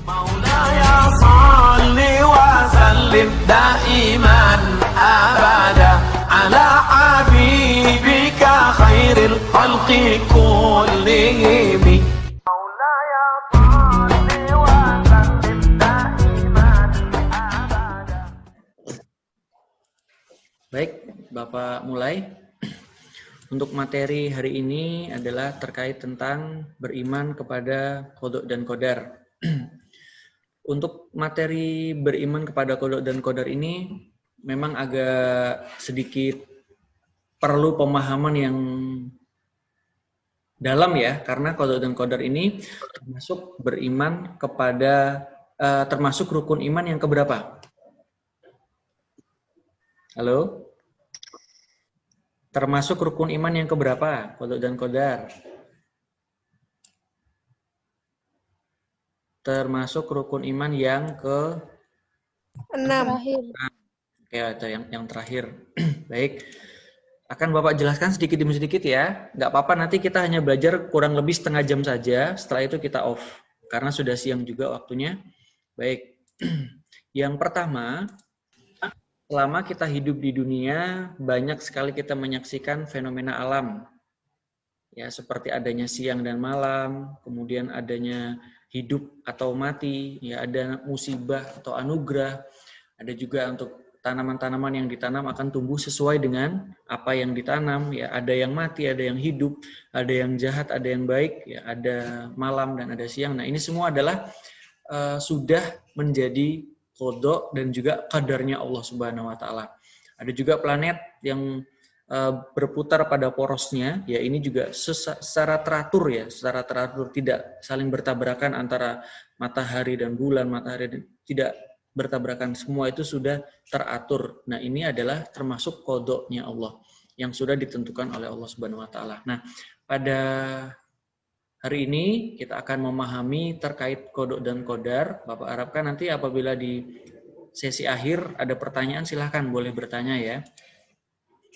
Maulaya salli wa sallim daiman abada ala habibika khairil khalqi kullihim. Maulaya salli wa sallim daiman abada. Baik, Bapak mulai. Untuk materi hari ini adalah terkait tentang beriman kepada qada dan qadar. Untuk materi beriman kepada qada dan qadar ini memang agak sedikit perlu pemahaman yang dalam ya, karena qada dan qadar ini termasuk beriman kepada termasuk rukun iman yang keberapa? Halo? Termasuk rukun iman yang keberapa? Qada dan qadar. Termasuk rukun iman yang ke-6. Ya, itu yang terakhir. Baik. Akan Bapak jelaskan sedikit demi sedikit ya. Nggak apa-apa, nanti kita hanya belajar kurang lebih setengah jam saja. Setelah itu kita off. Karena sudah siang juga waktunya. Baik. Yang pertama, selama kita hidup di dunia, banyak sekali kita menyaksikan fenomena alam. Ya, seperti adanya siang dan malam, kemudian adanya hidup atau mati, ya ada musibah atau anugerah. Ada juga untuk tanaman-tanaman yang ditanam akan tumbuh sesuai dengan apa yang ditanam, ya ada yang mati, ada yang hidup, ada yang jahat, ada yang baik, ya ada malam dan ada siang. Nah, ini semua adalah sudah menjadi qada dan juga qadarnya Allah Subhanahu wa taala. Ada juga planet yang berputar pada porosnya, ya ini juga secara teratur ya, secara teratur, tidak saling bertabrakan antara matahari dan bulan, matahari dan, tidak bertabrakan, semua itu sudah teratur. Nah, ini adalah termasuk qadanya Allah yang sudah ditentukan oleh Allah Subhanahu wa taala. Nah, pada hari ini kita akan memahami terkait qada dan qadar. Bapak harapkan nanti apabila di sesi akhir ada pertanyaan, silahkan boleh bertanya ya.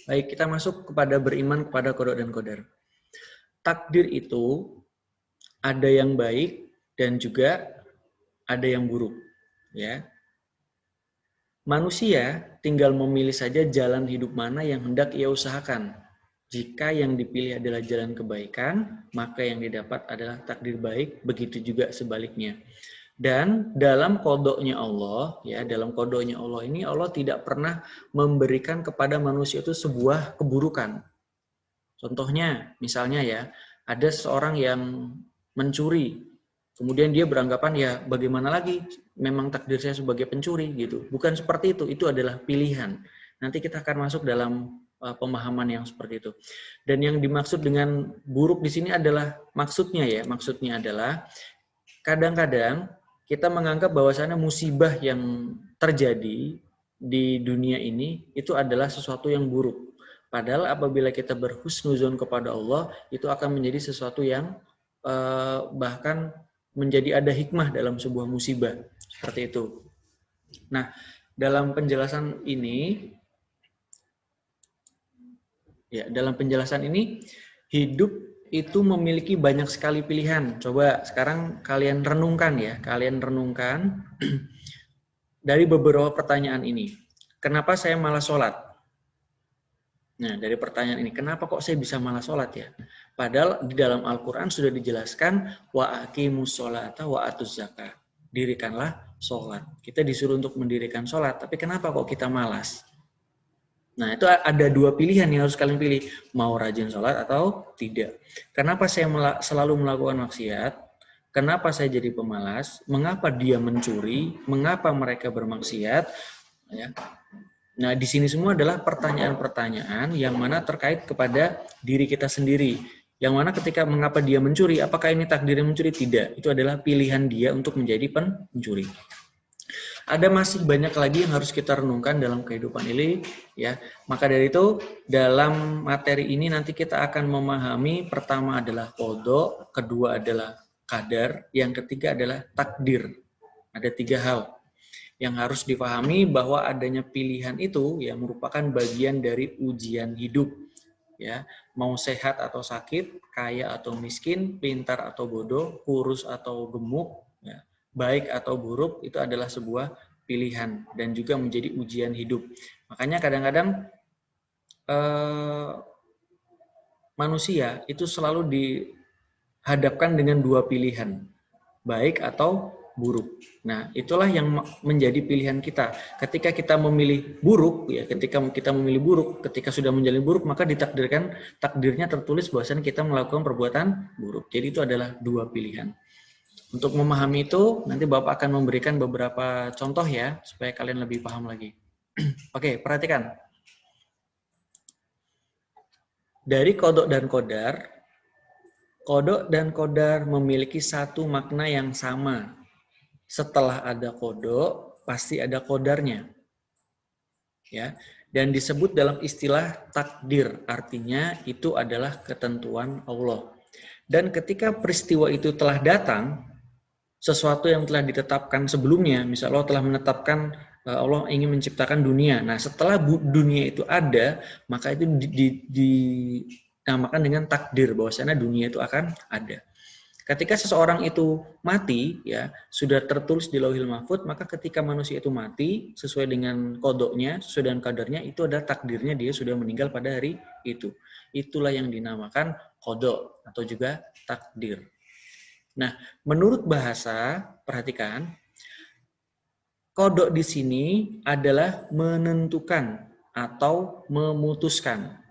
Baik, kita masuk kepada beriman kepada qada dan qadar. Takdir itu ada yang baik dan juga ada yang buruk, ya. Manusia tinggal memilih saja jalan hidup mana yang hendak ia usahakan. Jika yang dipilih adalah jalan kebaikan, maka yang didapat adalah takdir baik, begitu juga sebaliknya. Dan dalam qadanya Allah, ya dalam qadanya Allah ini Allah tidak pernah memberikan kepada manusia itu sebuah keburukan. Contohnya, misalnya ya, ada seorang yang mencuri, kemudian dia beranggapan ya bagaimana lagi, memang takdir saya sebagai pencuri gitu. Bukan seperti itu adalah pilihan. Nanti kita akan masuk dalam pemahaman yang seperti itu. Dan yang dimaksud dengan buruk di sini adalah maksudnya adalah kadang-kadang kita menganggap bahwasannya musibah yang terjadi di dunia ini itu adalah sesuatu yang buruk. Padahal apabila kita berhusnuzon kepada Allah, itu akan menjadi sesuatu yang bahkan menjadi ada hikmah dalam sebuah musibah. Seperti itu. Nah, dalam penjelasan ini, hidup itu memiliki banyak sekali pilihan. Coba sekarang kalian renungkan dari beberapa pertanyaan ini. Kenapa saya malas sholat? Nah, dari pertanyaan ini, kenapa kok saya bisa malas sholat ya? Padahal di dalam Al-Quran sudah dijelaskan, wa aqimus sholata wa atuz zakah. Dirikanlah sholat. Kita disuruh untuk mendirikan sholat, tapi kenapa kok kita malas? Nah, itu ada dua pilihan yang harus kalian pilih. Mau rajin sholat atau tidak. Kenapa saya selalu melakukan maksiat? Kenapa saya jadi pemalas? Mengapa dia mencuri? Mengapa mereka bermaksiat? Ya. Nah, di sini semua adalah pertanyaan-pertanyaan yang mana terkait kepada diri kita sendiri. Yang mana ketika mengapa dia mencuri, apakah ini takdirnya mencuri? Tidak. Itu adalah pilihan dia untuk menjadi pencuri. Ada masih banyak lagi yang harus kita renungkan dalam kehidupan ini, ya. Maka dari itu, dalam materi ini nanti kita akan memahami pertama adalah qada, kedua adalah qadar, yang ketiga adalah takdir. Ada 3 hal yang harus dipahami, bahwa adanya pilihan itu ya merupakan bagian dari ujian hidup. Ya, mau sehat atau sakit, kaya atau miskin, pintar atau bodoh, kurus atau gemuk, ya, baik atau buruk itu adalah sebuah pilihan dan juga menjadi ujian hidup. Makanya kadang-kadang manusia itu selalu dihadapkan dengan dua pilihan, baik atau buruk. Nah, itulah yang menjadi pilihan kita. Ketika kita memilih buruk, ya, ketika kita memilih buruk, ketika sudah menjalani buruk, maka takdirnya tertulis bahwasanya kita melakukan perbuatan buruk. Jadi itu adalah dua pilihan. Untuk memahami itu, nanti Bapak akan memberikan beberapa contoh ya, supaya kalian lebih paham lagi. Oke, perhatikan. Dari kodok dan kodar memiliki satu makna yang sama. Setelah ada kodok, pasti ada kodarnya. Ya, dan disebut dalam istilah takdir, artinya itu adalah ketentuan Allah. Dan ketika peristiwa itu telah datang, sesuatu yang telah ditetapkan sebelumnya, misalnya Allah telah menetapkan Allah ingin menciptakan dunia. Nah, setelah dunia itu ada, maka itu dinamakan dengan takdir, bahwasanya dunia itu akan ada. Ketika seseorang itu mati, ya sudah tertulis di Lauhil Mahfudz, maka ketika manusia itu mati sesuai dengan kodoknya, sesuai dengan kadarnya, itu adalah takdirnya dia sudah meninggal pada hari itu. Itulah yang dinamakan kodok atau juga takdir. Nah, menurut bahasa, perhatikan, kodok di sini adalah menentukan atau memutuskan.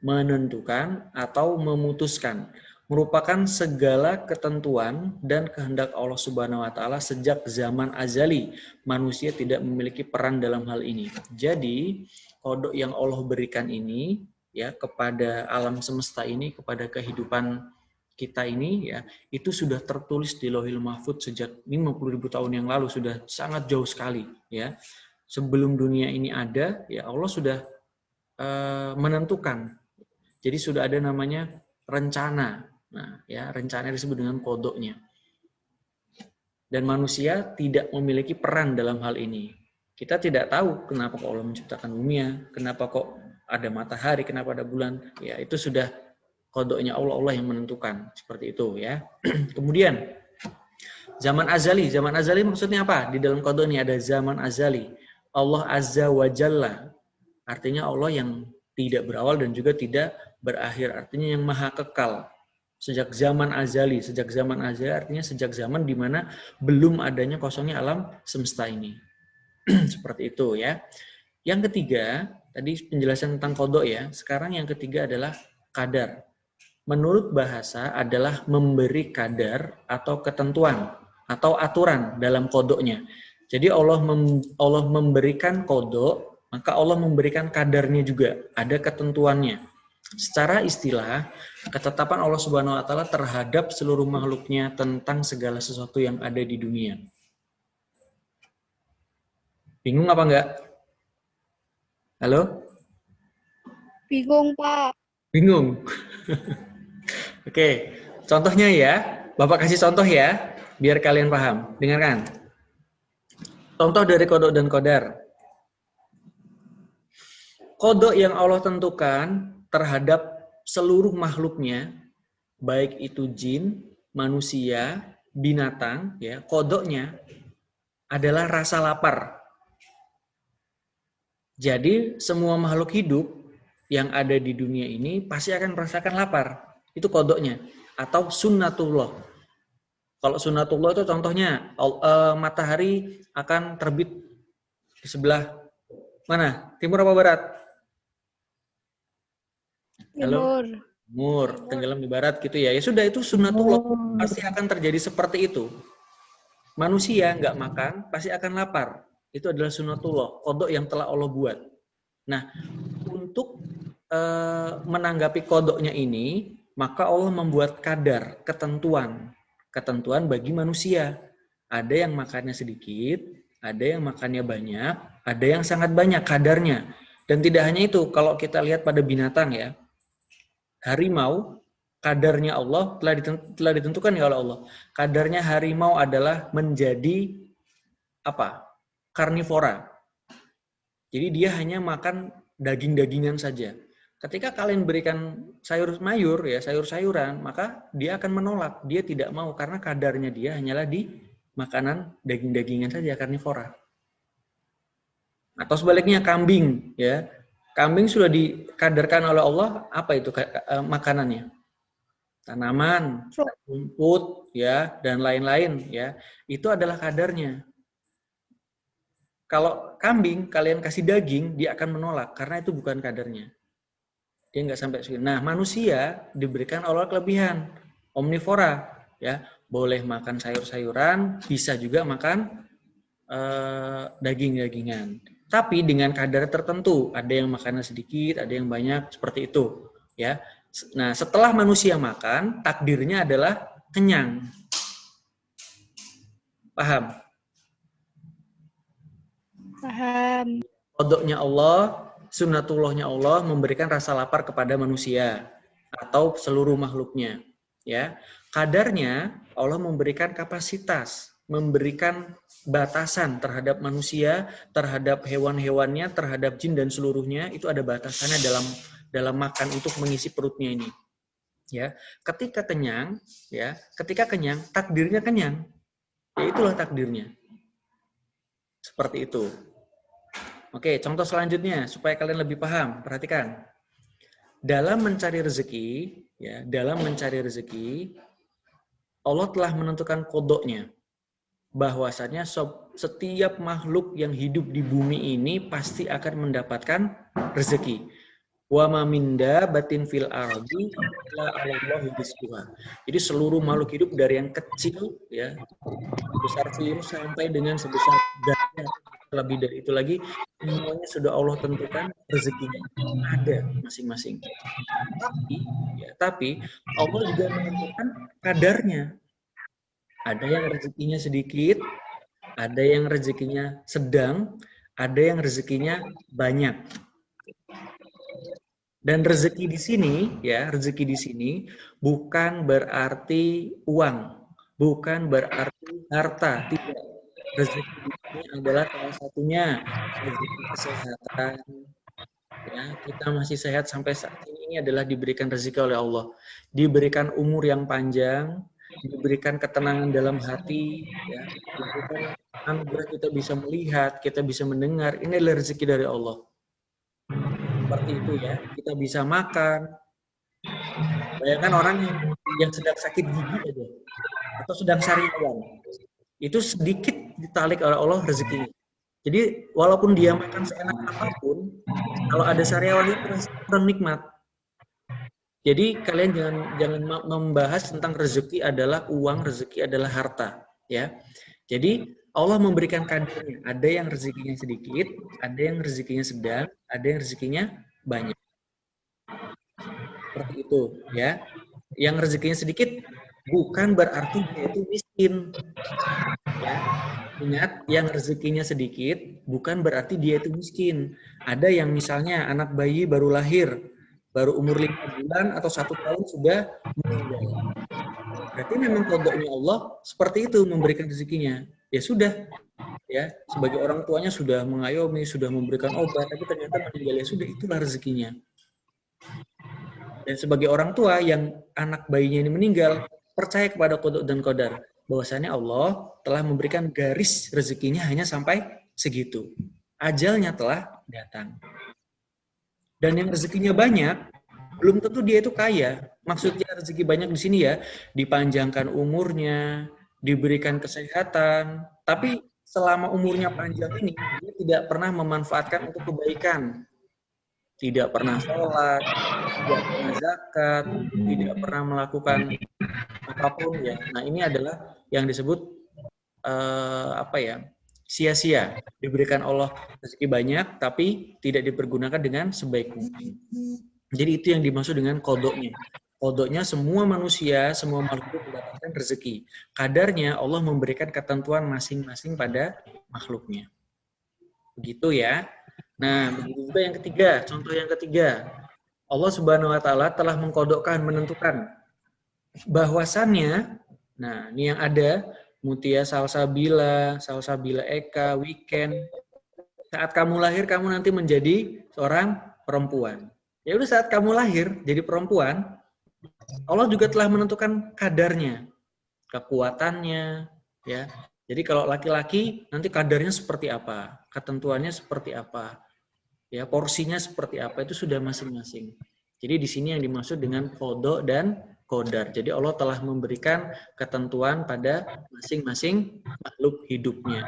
Menentukan atau memutuskan. Merupakan segala ketentuan dan kehendak Allah Subhanahu wa taala sejak zaman azali. Manusia tidak memiliki peran dalam hal ini. Jadi, kodok yang Allah berikan ini ya kepada alam semesta ini, kepada kehidupan kita ini ya, itu sudah tertulis di Lauhil Mahfudz sejak 50.000 tahun yang lalu, sudah sangat jauh sekali ya. Sebelum dunia ini ada, ya Allah sudah menentukan. Jadi sudah ada namanya rencana. Nah, ya rencana disebut dengan kodoknya. Dan manusia tidak memiliki peran dalam hal ini. Kita tidak tahu kenapa kok Allah menciptakan bumi, kenapa kok ada matahari, kenapa ada bulan. Ya, itu sudah kodoknya Allah yang menentukan. Seperti itu ya. Kemudian, zaman azali. Zaman azali maksudnya apa? Di dalam kodok ini ada zaman azali. Allah Azza wa Jalla. Artinya Allah yang tidak berawal dan juga tidak berakhir. Artinya yang maha kekal. Sejak zaman azali artinya sejak zaman di mana belum adanya kosongnya alam semesta ini. Seperti itu ya. Yang ketiga, tadi penjelasan tentang kodok ya. Sekarang yang ketiga adalah kadar. Menurut bahasa adalah memberi kadar atau ketentuan atau aturan dalam kodoknya. Jadi Allah memberikan kodok, maka Allah memberikan kadarnya juga. Ada ketentuannya. Secara istilah, ketetapan Allah Subhanahu wa taala terhadap seluruh makhluknya tentang segala sesuatu yang ada di dunia. Bingung apa enggak? Halo? Bingung, Pak. Bingung? Oke, contohnya ya. Bapak kasih contoh ya, biar kalian paham. Dengarkan. Contoh dari kodok dan kodar. Kodok yang Allah tentukan terhadap seluruh makhluknya, baik itu jin, manusia, binatang, ya, kodoknya adalah rasa lapar. Jadi semua makhluk hidup yang ada di dunia ini pasti akan merasakan lapar. Itu kodoknya. Atau sunnatullah. Kalau sunnatullah itu contohnya matahari akan terbit di sebelah mana? Timur apa barat? Halo? Timur, tenggelam di barat gitu ya. Ya sudah, itu sunnatullah. Pasti akan terjadi seperti itu. Manusia nggak makan, pasti akan lapar. Itu adalah sunnatullah, kodok yang telah Allah buat. Nah, untuk menanggapi kodoknya ini, maka Allah membuat kadar, ketentuan bagi manusia. Ada yang makannya sedikit, ada yang makannya banyak, ada yang sangat banyak kadarnya. Dan tidak hanya itu, kalau kita lihat pada binatang ya, harimau, kadarnya Allah telah ditentukan ya oleh Allah. Kadarnya harimau adalah menjadi apa? Karnivora. Jadi dia hanya makan daging-dagingan saja. Ketika kalian berikan sayur-mayur ya, sayur-sayuran, maka dia akan menolak. Dia tidak mau karena kadarnya dia hanyalah di makanan daging-dagingan saja, karnivora. Atau sebaliknya kambing, ya. Kambing sudah dikadarkan oleh Allah, apa itu makanannya? Tanaman, rumput, ya, dan lain-lain, ya. Itu adalah kadarnya. Kalau kambing kalian kasih daging, dia akan menolak karena itu bukan kadarnya. Dia nggak sampai segini. Nah, manusia diberikan Allah kelebihan, omnivora, ya, boleh makan sayur-sayuran, bisa juga makan daging-dagingan. Tapi dengan kadar tertentu, ada yang makannya sedikit, ada yang banyak, seperti itu, ya. Nah, setelah manusia makan, takdirnya adalah kenyang. Paham? Paham. Kodoknya Allah, sunnatullahnya Allah memberikan rasa lapar kepada manusia atau seluruh makhluknya, ya. Kadarnya Allah memberikan kapasitas, memberikan batasan terhadap manusia, terhadap hewan-hewannya, terhadap jin dan seluruhnya, itu ada batasannya dalam makan untuk mengisi perutnya ini. Ya, ketika kenyang, takdirnya kenyang. Ya, itulah takdirnya. Seperti itu. Oke, contoh selanjutnya supaya kalian lebih paham, perhatikan. Dalam mencari rezeki, Allah telah menentukan kodoknya. Bahwasanya setiap makhluk yang hidup di bumi ini pasti akan mendapatkan rezeki. Wa ma min dabatin fil ardi illa 'alallahi rizquha. Jadi seluruh makhluk hidup dari yang kecil, ya, besar virus sampai dengan sebesar darah, lebih dari itu lagi, semuanya sudah Allah tentukan rezekinya ada masing-masing. Tapi Allah juga menentukan kadarnya. Ada yang rezekinya sedikit, ada yang rezekinya sedang, ada yang rezekinya banyak. Dan rezeki di sini bukan berarti uang, bukan berarti harta, tidak. Rezeki ini adalah salah satunya rezeki kesehatan. Ya, kita masih sehat sampai saat ini adalah diberikan rezeki oleh Allah. Diberikan umur yang panjang, diberikan ketenangan dalam hati, ya, diberikan anugerah kita bisa melihat, kita bisa mendengar. Ini adalah rezeki dari Allah. Seperti itu, ya. Kita bisa makan. Bayangkan orang yang sedang sakit gigi aja, atau sedang sariawan, itu sedikit ditalik oleh Allah rezekinya. Jadi walaupun dia makan seenak apapun, kalau ada sariawan itu kurang nikmat. Jadi kalian jangan membahas tentang rezeki adalah uang, rezeki adalah harta, ya. Jadi Allah memberikan kadarnya. Ada yang rezekinya sedikit, ada yang rezekinya sedang, ada yang rezekinya banyak. Seperti itu, ya. Yang rezekinya sedikit bukan berarti dia itu miskin. Ya. Ingat, yang rezekinya sedikit bukan berarti dia itu miskin. Ada yang misalnya anak bayi baru lahir, baru umur 5 bulan atau 1 tahun sudah meninggal. Berarti memang kodoknya Allah seperti itu memberikan rezekinya. Ya sudah, ya, sebagai orang tuanya sudah mengayomi, sudah memberikan obat, tapi ternyata meninggal, ya sudah, itulah rezekinya. Dan sebagai orang tua yang anak bayinya ini meninggal, percaya kepada kodok dan kodar, bahwasanya Allah telah memberikan garis rezekinya hanya sampai segitu. Ajalnya telah datang. Dan yang rezekinya banyak, belum tentu dia itu kaya. Maksudnya rezeki banyak di sini, ya, dipanjangkan umurnya, diberikan kesehatan, tapi selama umurnya panjang ini, dia tidak pernah memanfaatkan untuk kebaikan. Tidak pernah sholat, tidak pernah zakat, tidak pernah melakukan apapun, ya. Nah, ini adalah yang disebut sia-sia. Diberikan Allah rezeki banyak, tapi tidak dipergunakan dengan sebaik mungkin. Jadi itu yang dimaksud dengan kodoknya. Kodoknya semua manusia, semua makhluk mendapatkan rezeki. Kadarnya Allah memberikan ketentuan masing-masing pada makhluknya. Begitu, ya. Nah, begitu juga yang ketiga, contoh yang ketiga. Allah Subhanahu wa taala telah mengkodokkan, menentukan bahwasannya, nah, ini yang ada Mutia Salsabila Eka, Weekend. Saat kamu lahir, kamu nanti menjadi seorang perempuan. Ya udah, saat kamu lahir jadi perempuan, Allah juga telah menentukan kadarnya, kekuatannya, ya, Jadi kalau laki-laki nanti kadarnya seperti apa, ketentuannya seperti apa, ya porsinya seperti apa itu sudah masing-masing. Jadi di sini yang dimaksud dengan qada dan qadar. Jadi Allah telah memberikan ketentuan pada masing-masing makhluk hidupnya.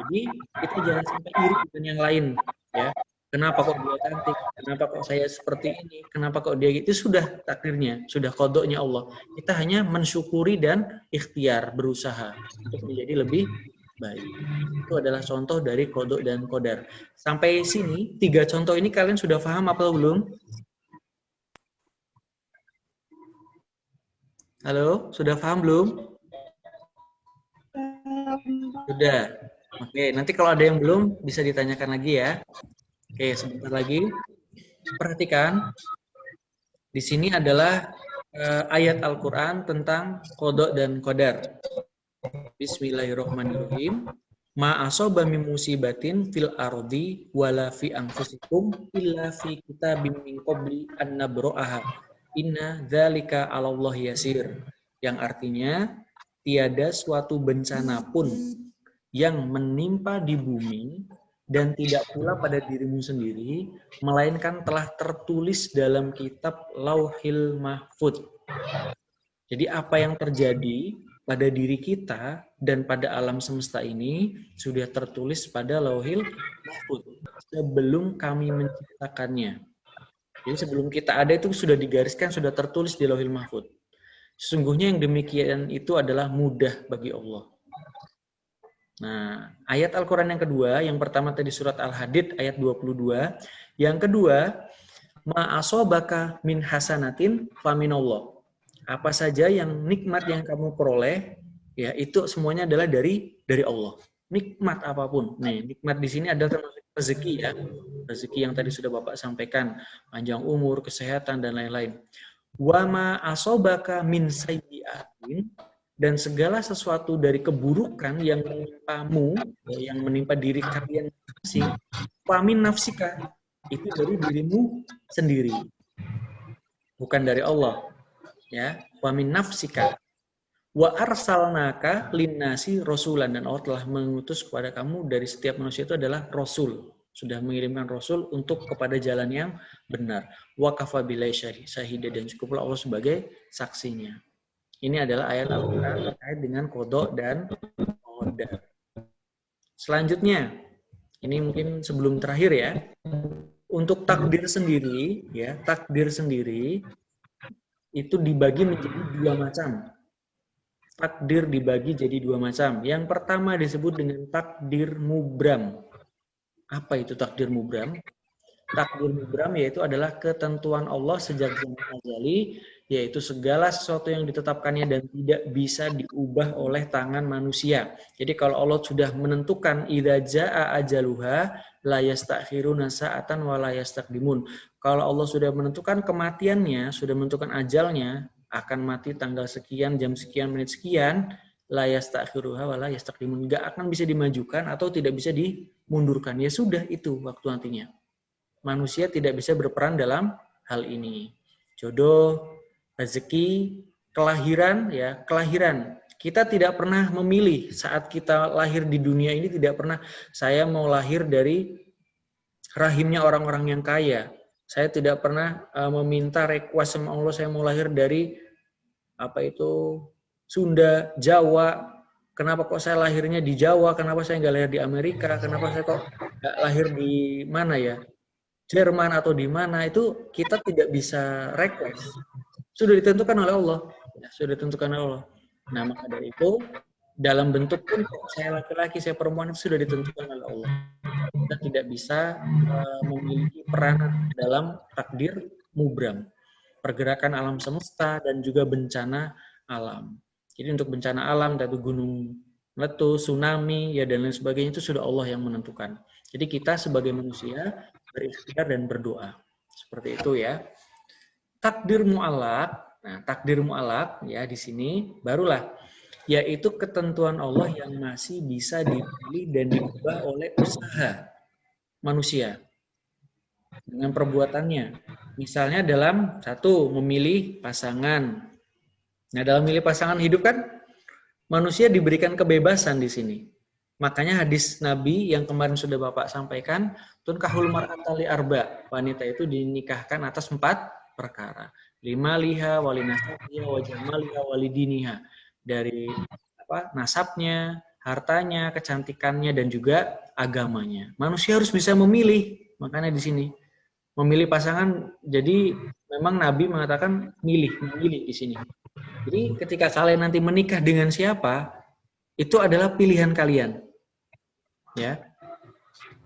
Jadi kita jangan sampai iri dengan yang lain, ya. Kenapa kok dia cantik? Kenapa kok saya seperti ini? Kenapa kok dia gitu? Itu sudah takdirnya, sudah qadanya Allah. Kita hanya mensyukuri dan ikhtiar, berusaha untuk menjadi lebih baik. Itu adalah contoh dari qada dan qadar. Sampai sini, 3 contoh ini kalian sudah paham apa belum? Halo, sudah paham belum? Sudah. Oke, nanti kalau ada yang belum bisa ditanyakan lagi ya. Oke, sebentar lagi. Perhatikan, di sini adalah ayat Al-Quran tentang qada dan qadar. Bismillahirrahmanirrahim. Ma asoba min musibatin fil ardi wala fi anfusikum illa fi kitabim min qabli an nabra'aha. Inna dzalika 'alallahi yasir. Yang artinya tiada suatu bencana pun yang menimpa di bumi dan tidak pula pada dirimu sendiri, melainkan telah tertulis dalam kitab Lauhil Mahfudz. Jadi apa yang terjadi pada diri kita dan pada alam semesta ini sudah tertulis pada Lauhil Mahfudz sebelum kami menciptakannya. Jadi sebelum kita ada itu sudah digariskan, sudah tertulis di Lauhil Mahfudz. Sesungguhnya yang demikian itu adalah mudah bagi Allah. Nah, ayat Al-Quran yang kedua, yang pertama tadi surat Al-Hadid ayat 22, yang kedua, ma asobaka min hasanatin faminallah. Apa saja yang nikmat yang kamu peroleh, ya itu semuanya adalah dari Allah. Nikmat apapun. Nih, nikmat di sini adalah termasuk rezeki ya. Rezeki yang tadi sudah Bapak sampaikan, panjang umur, kesehatan dan lain-lain. Wa ma asobaka min sayyi'atin, dan segala sesuatu dari keburukan yang menimpamu, yang menimpa diri kalian masing, famin nafsika, itu dari dirimu sendiri, bukan dari Allah, ya. Famin nafsika, wa arsalnaka linnasi rasulan, dan Allah telah mengutus kepada kamu dari setiap manusia itu adalah rasul, sudah mengirimkan rasul untuk kepada jalan yang benar. Wa kafa billahi syahida, dan cukuplah Allah sebagai saksinya. Ini adalah ayat Al-Quran terkait dengan qada dan qadar. Selanjutnya, ini mungkin sebelum terakhir ya. Untuk takdir sendiri, ya, takdir sendiri itu dibagi menjadi 2 macam. Takdir dibagi jadi 2 macam. Yang pertama disebut dengan takdir mubram. Apa itu takdir mubram? Takdir mubram yaitu adalah ketentuan Allah sejak zaman azali, yaitu segala sesuatu yang ditetapkannya dan tidak bisa diubah oleh tangan manusia. Jadi kalau Allah sudah menentukan idza jaa ajaluha la yastakhiruna sa'atan wa la yastaqdimun. Kalau Allah sudah menentukan kematiannya, sudah menentukan ajalnya, akan mati tanggal sekian, jam sekian, menit sekian, la yastakhiruha wa la yastaqdimun. Enggak akan bisa dimajukan atau tidak bisa dimundurkan. Ya sudah, itu waktu nantinya. Manusia tidak bisa berperan dalam hal ini. Jodoh, rezeki, kelahiran, ya, kelahiran. Kita tidak pernah memilih saat kita lahir di dunia ini, tidak pernah saya mau lahir dari rahimnya orang-orang yang kaya. Saya tidak pernah meminta request sama Allah saya mau lahir dari Sunda, Jawa. Kenapa kok saya lahirnya di Jawa? Kenapa saya nggak lahir di Amerika? Kenapa saya kok nggak lahir di mana ya? Jerman atau di mana? Itu kita tidak bisa request. Sudah ditentukan oleh Allah. Ya, sudah ditentukan oleh Allah. Nah, maka dari itu, dalam bentuk pun saya laki-laki, saya perempuan, itu sudah ditentukan oleh Allah. Kita tidak bisa memiliki peranan dalam takdir mubram. Pergerakan alam semesta dan juga bencana alam. Jadi untuk bencana alam, tadi gunung meletus, tsunami, ya dan lain sebagainya, itu sudah Allah yang menentukan. Jadi kita sebagai manusia berikhtiar dan berdoa. Seperti itu ya. Takdir mu'allaq. Nah, takdir mu'allaq ya di sini barulah yaitu ketentuan Allah yang masih bisa dipilih dan diubah oleh usaha manusia dengan perbuatannya. Misalnya dalam satu memilih pasangan. Nah, dalam memilih pasangan hidup kan manusia diberikan kebebasan di sini. Makanya hadis Nabi yang kemarin sudah Bapak sampaikan, tunkahul mar'ata li arba. Wanita itu dinikahkan atas 4 perkara. 5 liha, wali nasabnya, wajamaliha, wali diniha. Dari nasabnya, hartanya, kecantikannya, dan juga agamanya. Manusia harus bisa memilih. Makanya di sini memilih pasangan. Jadi memang Nabi mengatakan memilih di sini. Jadi ketika kalian nanti menikah dengan siapa, itu adalah pilihan kalian. Ya.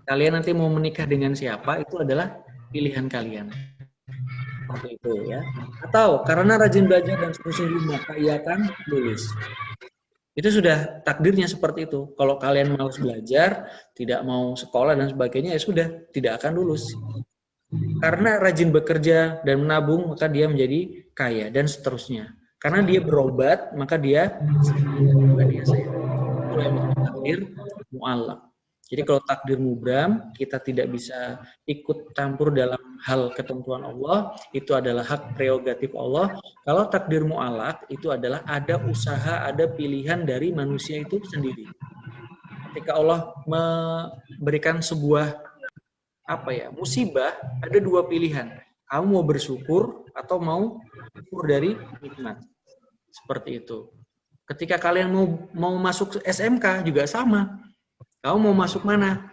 Kalian nanti mau menikah dengan siapa, itu adalah pilihan kalian. Seperti itu ya. Atau karena rajin belajar dan sungguh-sungguh maka ia akan lulus. Itu sudah takdirnya seperti itu. Kalau kalian malas belajar, tidak mau sekolah dan sebagainya, ya sudah, tidak akan lulus. Karena rajin bekerja dan menabung, maka dia menjadi kaya dan seterusnya. Karena dia berobat, maka dia sehat. Itu yang takdir mu'allaq. Jadi kalau takdir mubram, kita tidak bisa ikut campur dalam hal ketentuan Allah, itu adalah hak prerogatif Allah. Kalau takdir mu'allaq, itu adalah ada usaha, ada pilihan dari manusia itu sendiri. Ketika Allah memberikan sebuah musibah, ada 2 pilihan. Kamu mau bersyukur atau mau syukur dari nikmat. Seperti itu. Ketika kalian mau masuk SMK juga sama. Kamu mau masuk mana?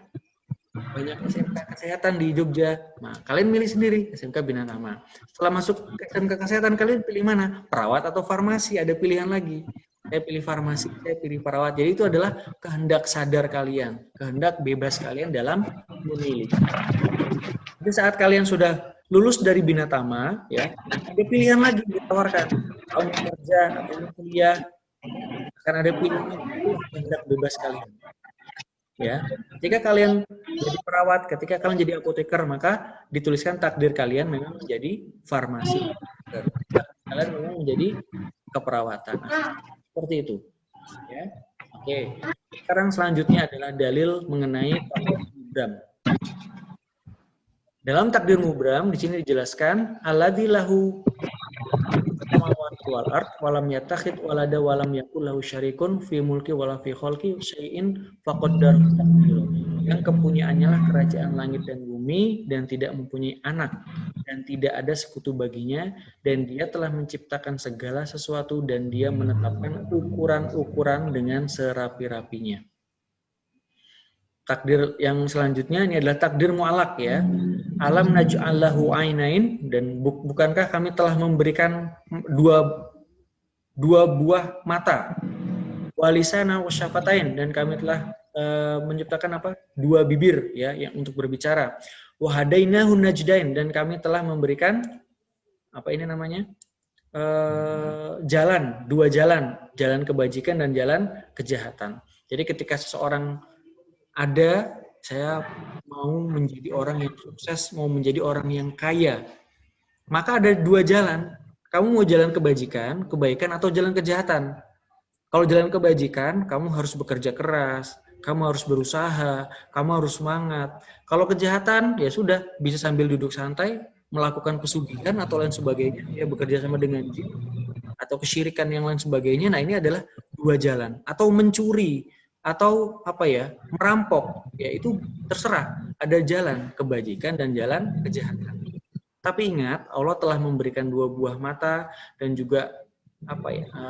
Banyak SMK kesehatan di Jogja. Nah, kalian milih sendiri SMK Bina Tama. Setelah masuk ke SMK kesehatan, kalian pilih mana? Perawat atau farmasi? Ada pilihan lagi. Saya pilih farmasi, saya pilih perawat. Jadi itu adalah kehendak sadar kalian, kehendak bebas kalian dalam memilih. Jadi saat kalian sudah lulus dari Bina Tama, ya, ada pilihan lagi ditawarkan. Kamu mau kerja atau mau kuliah, akan ada pilihan itu kehendak bebas kalian. Ya, ketika kalian jadi perawat, ketika kalian jadi apoteker, maka dituliskan takdir kalian memang menjadi farmasi. Kalian memang menjadi keperawatan. Seperti itu. Ya. Oke. Sekarang selanjutnya adalah dalil mengenai takdir mubram. Dalam takdir mubram di sini dijelaskan alladzi lahu wal ard walam yattakhid walada walam yakul lahu syarikun fi mulki wala fi khalqi syai'in faqaddar taqdir. Yang kepunyaannya lah kerajaan langit dan bumi dan tidak mempunyai anak dan tidak ada sekutu baginya dan dia telah menciptakan segala sesuatu dan dia menetapkan ukuran-ukuran dengan serapi-rapinya. Takdir yang selanjutnya ini adalah takdir mu'allaq ya. Alam naj'al lahu ainain dan bukankah kami telah memberikan dua buah mata, walisana wasyafatain dan kami telah menciptakan dua bibir ya yang untuk berbicara. Wahadainahu najdain dan kami telah memberikan dua jalan kebajikan dan jalan kejahatan. Jadi ketika seseorang saya mau menjadi orang yang sukses, mau menjadi orang yang kaya. Maka ada 2 jalan. Kamu mau jalan kebaikan atau jalan kejahatan. Kalau jalan kebajikan, kamu harus bekerja keras, kamu harus berusaha, kamu harus semangat. Kalau kejahatan, ya sudah, bisa sambil duduk santai, melakukan pesugihan atau lain sebagainya, ya bekerja sama dengan jin, atau kesyirikan yang lain sebagainya. Nah ini adalah 2 jalan. Atau mencuri, atau merampok, ya itu terserah. Ada jalan kebajikan dan jalan kejahatan. Tapi ingat, Allah telah memberikan 2 buah mata dan juga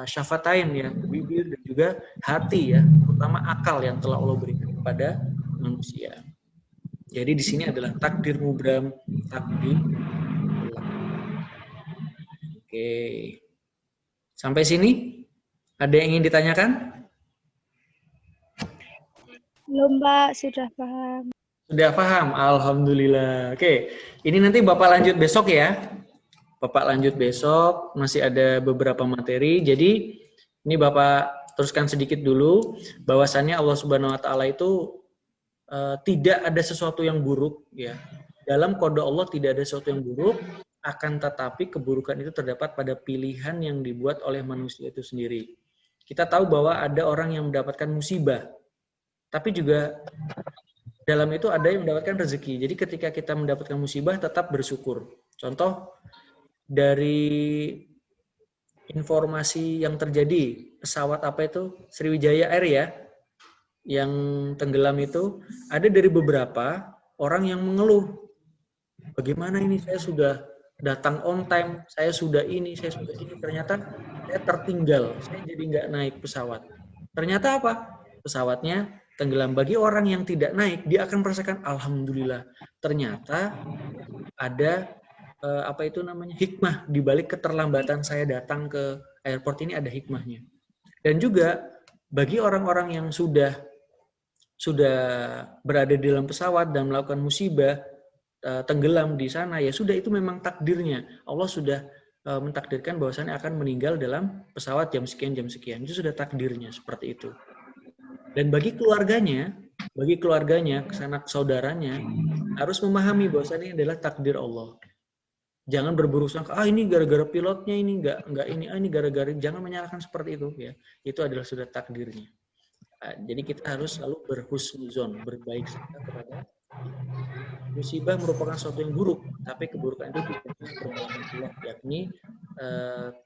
syafatain ya, bibir dan juga hati ya, terutama akal yang telah Allah berikan kepada manusia. Jadi di sini adalah takdir mubram, takdir. Oke. Sampai sini ada yang ingin ditanyakan? Belum, Pak. Sudah paham. Sudah paham? Alhamdulillah. Oke. Ini nanti Bapak lanjut besok ya. Bapak lanjut besok. Masih ada beberapa materi. Jadi, ini Bapak teruskan sedikit dulu. Bahwasannya Allah Subhanahu wa Ta'ala itu tidak ada sesuatu yang buruk. Ya. Dalam kode Allah tidak ada sesuatu yang buruk. Akan tetapi keburukan itu terdapat pada pilihan yang dibuat oleh manusia itu sendiri. Kita tahu bahwa ada orang yang mendapatkan musibah. Tapi juga dalam itu ada yang mendapatkan rezeki. Jadi ketika kita mendapatkan musibah tetap bersyukur. Contoh dari informasi yang terjadi pesawat apa itu Sriwijaya Air ya, yang tenggelam itu ada dari beberapa orang yang mengeluh. Bagaimana ini, saya sudah datang on time, saya sudah ini, ternyata saya tertinggal, saya jadi nggak naik pesawat. Ternyata apa? Pesawatnya tenggelam. Bagi orang yang tidak naik, dia akan merasakan alhamdulillah. Ternyata ada hikmah di balik keterlambatan saya datang ke airport ini, ada hikmahnya. Dan juga bagi orang-orang yang sudah berada di dalam pesawat dan melakukan musibah, tenggelam di sana, ya sudah, itu memang takdirnya. Allah sudah mentakdirkan bahwasannya akan meninggal dalam pesawat jam sekian. Itu sudah takdirnya seperti itu. Dan bagi keluarganya, sanak saudaranya harus memahami bahwasannya ini adalah takdir Allah. Jangan berburuk sangka, ini gara-gara pilotnya, ini enggak ini gara-gara, jangan menyalahkan seperti itu ya. Itu adalah sudah takdirnya. Jadi kita harus selalu berhusnuzon, berbaik sangka kepada musibah merupakan sesuatu yang buruk, tapi keburukan itu tidak bermanfaat, yakni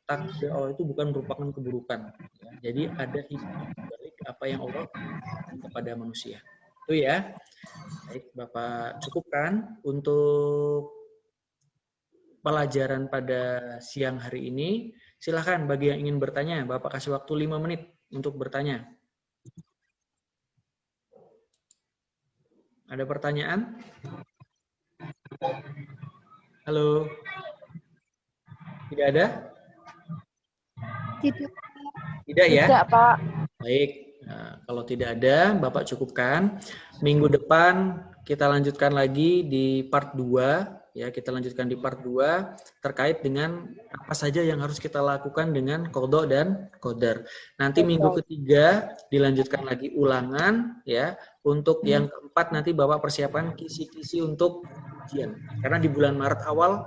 takdir Allah itu bukan merupakan keburukan. Ya. Jadi ada hikmah balik apa yang Allah berikan kepada manusia. Itu ya. Baik, Bapak cukupkan untuk pelajaran pada siang hari ini. Silakan bagi yang ingin bertanya, Bapak kasih waktu 5 menit untuk bertanya. Ada pertanyaan? Halo? Tidak ada? Tidak ya? Tidak, Pak. Baik. Nah, kalau tidak ada, Bapak cukupkan. Minggu depan kita lanjutkan lagi di part 2. Ya, kita lanjutkan di part 2 terkait dengan apa saja yang harus kita lakukan dengan qadha dan qadar. Nanti minggu ketiga dilanjutkan lagi ulangan ya. Untuk yang keempat nanti Bapak persiapkan kisi-kisi untuk ujian. Karena di bulan Maret awal,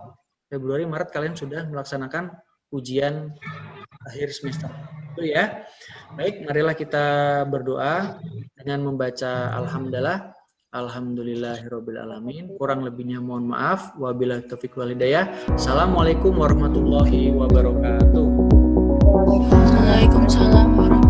Februari, Maret kalian sudah melaksanakan ujian akhir semester. Itu ya. Baik, marilah kita berdoa dengan membaca alhamdulillah. Alhamdulillahirabbil alamin. Kurang lebihnya mohon maaf. Wabillahi taufiq wal hidayah. Assalamualaikum warahmatullahi wabarakatuh. Waalaikumsalam warahmatullahi wabarakatuh.